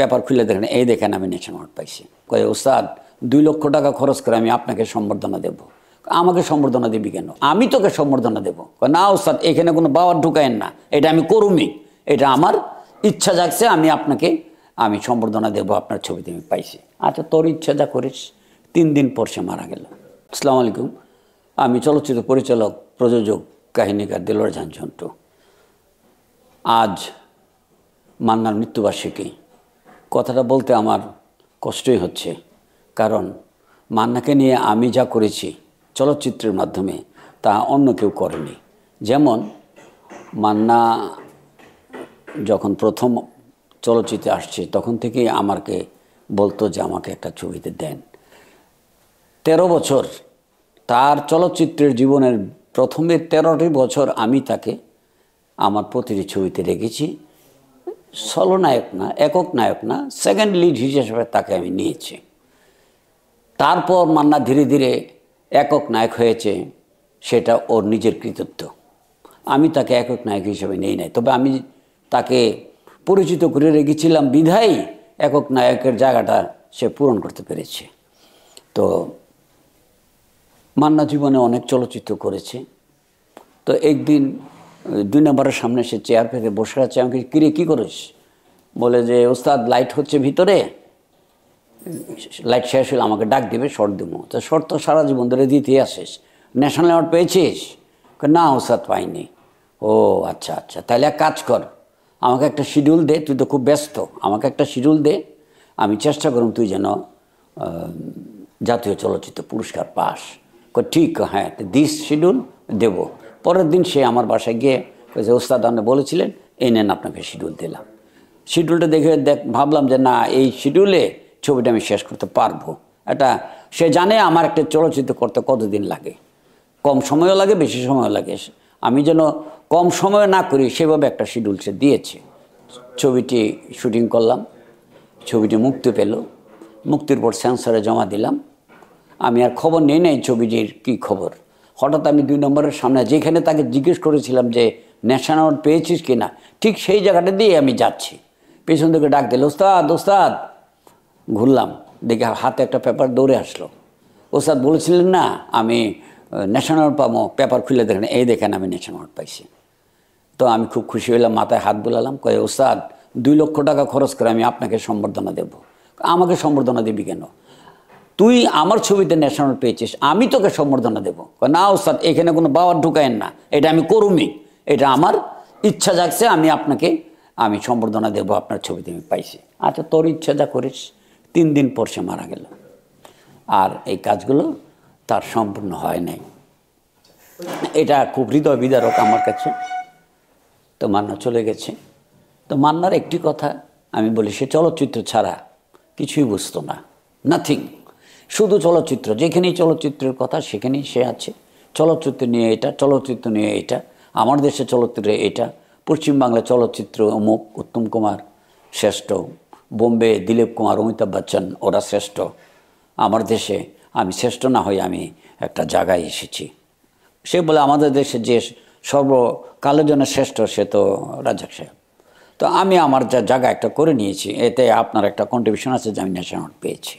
Paper খুলে দেখেন, এই দেখেন আমি ন্যাশনাল অ্যাওয়ার্ড পাইছি। কয়ে ওস্তাদ 2 লক্ষ টাকা খরচ করে আমি আপনাকে সম্বর্ধনা দেব। আমাকে সম্বর্ধনা দিবি কেন? আমি তোকে সম্বর্ধনা দেবো। না ওস্তাদ, এখানে কোনো বাবার ঢুকায়েন না, এটা আমি করুমি, এটা আমার ইচ্ছা জাগছে, আমি সম্বর্ধনা দেবো, আপনার ছবিতে আমি পাইছি। আচ্ছা, তোর ইচ্ছা যা করিস। 3 দিন পর সে মারা গেল। আসসালামু আলাইকুম, আমি চলচ্চিত্র পরিচালক, প্রযোজক, কাহিনীকার দেলোয়ার জাহান ঝন্টু। আজ মান্নার মৃত্যুবার্ষিকী। কথাটা বলতে আমার কষ্টই হচ্ছে, কারণ মান্নাকে নিয়ে আমি যা করেছি চলচ্চিত্রের মাধ্যমে তা অন্য কেউ করেনি। যেমন মান্না যখন প্রথম চলচ্চিত্রে আসছে তখন থেকেই আমাকে বলতো যে আমাকে একটা ছবিতে দেন। 13 বছর তার চলচ্চিত্রের জীবনের প্রথমে 13টি বছর আমি তাকে আমার প্রতিটি ছবিতে রেখেছি। সলো নায়ক না, একক নায়ক না, সেকেন্ড লিড হিসেবে তাকে আমি নিয়েছি। তারপর মান্না ধীরে ধীরে একক নায়ক হয়েছে, সেটা ওর নিজের কৃতিত্ব। আমি তাকে একক নায়ক হিসেবে নেই নাই, তবে আমি তাকে পরিচিত করে রেখেছিলাম বিধায় একক নায়কের জায়গাটা সে পূরণ করতে পেরেছে। তো মান্না জীবনে অনেক চলচ্চিত্র করেছে। তো একদিন 2 নম্বরের সামনে সে চেয়ার পেতে বসে আছে। আমাকে, কিরে কী করিস? বলে যে ওস্তাদ লাইট হচ্ছে ভিতরে, লাইট শেষ হলে আমাকে ডাক দিবে, শর্ট দেবো। তো শর্ট তো সারা জীবন ধরে দিতে আসিস, ন্যাশনাল অ্যাওয়ার্ড পেয়েছিস? না ওস্তাদ পাইনি। ও আচ্ছা আচ্ছা, তাহলে এক কাজ কর, আমাকে একটা শিডিউল দে, তুই তো খুব ব্যস্ত, আমাকে একটা শিডিউল দে, আমি চেষ্টা করুন তুই যেন জাতীয় চলচ্চিত্র পুরস্কার পাস। ঠিক, হ্যাঁ দিস শিডিউল দেব। পরের দিন সে আমার বাসায় গিয়ে যে ওস্তাদ আপনি বলেছিলেন, এই নেন আপনাকে শিডিউল দিলাম। শিডিউলটা দেখে ভাবলাম যে না, এই শিডিউলে ছবিটা আমি শেষ করতে পারবো। এটা সে জানে আমার একটা চলচ্চিত্র করতে কতদিন লাগে, কম সময়ও লাগে, বেশি সময়ও লাগে। আমি যেন কম সময় না করি সেভাবে একটা শিডিউল সে দিয়েছে। ছবিটি শুটিং করলাম, ছবিটি মুক্তি পেল। মুক্তির পর সেন্সরে জমা দিলাম। আমি আর খবর নেই নাই ছবিটির কী খবর। হঠাৎ আমি 2 নম্বরের সামনে, যেখানে তাকে জিজ্ঞেস করেছিলাম যে ন্যাশনাল অ্যাওয়ার্ড পেয়েছিস কি না, ঠিক সেই জায়গাটা দিয়ে আমি যাচ্ছি। পেছন থেকে ডাক দিল, ওস্তাদ ওস্তাদ। ঘুরলাম, দেখে হাতে একটা পেপার দৌড়ে আসলো। ওস্তাদ বলেছিলেন না আমি ন্যাশনাল অ্যাওয়ার্ড পাবো, পেপার খুলে দেখেন, এই দেখেন আমি ন্যাশনাল অ্যাওয়ার্ড পাইছি। তো আমি খুব খুশি হইলাম, মাথায় হাত বোলালাম। কয়ে ওস্তাদ 2 লক্ষ টাকা খরচ করে আমি আপনাকে সম্বর্ধনা দেব। আমাকে সম্বর্ধনা দিবি কেন? তুই আমার ছবিতে ন্যাশনাল অ্যাওয়ার্ড পেয়েছিস, আমি তোকে সম্বর্ধনা দেবো। না ওস্তাদ, এখানে কোনো বাবার ঢুকায়েন না, এটা আমি করুমি, এটা আমার ইচ্ছা জাগছে, আমি সম্বর্ধনা দেবো, আপনার ছবিতে আমি পাইছি। আচ্ছা, তোর ইচ্ছা যা করিস। 3 দিন পর সে মারা গেল। আর এই কাজগুলো তার সম্পূর্ণ হয় নাই। এটা খুব হৃদয় বিদারক আমার কাছে। তো মান্না চলে গেছে। তো মান্নার একটি কথা আমি বলি, সে চলচ্চিত্র ছাড়া কিছুই বুঝতো না, নাথিং। শুধু চলচ্চিত্র, যেখানেই চলচ্চিত্রের কথা সেখানেই সে আছে। চলচ্চিত্র নিয়ে এটা, চলচ্চিত্র নিয়ে এটা, আমার দেশে চলচ্চিত্রে এটা, পশ্চিমবাংলা চলচ্চিত্র অমুক, উত্তম কুমার শ্রেষ্ঠ, বোম্বে দিলীপ কুমার, অমিতাভ বচ্চন ওরা শ্রেষ্ঠ, আমার দেশে আমি শ্রেষ্ঠ না হয়ে আমি একটা জায়গায় এসেছি। সে বলে আমাদের দেশে যে সর্বকালের জন্য শ্রেষ্ঠ সে তো রাজ্জাক সাহেব। তো আমি আমার যা জায়গা একটা করে নিয়েছি, এতে আপনার একটা কন্ট্রিবিউশন আছে যে আমি ন্যাশনাল অ্যাওয়ার্ড পেয়েছি।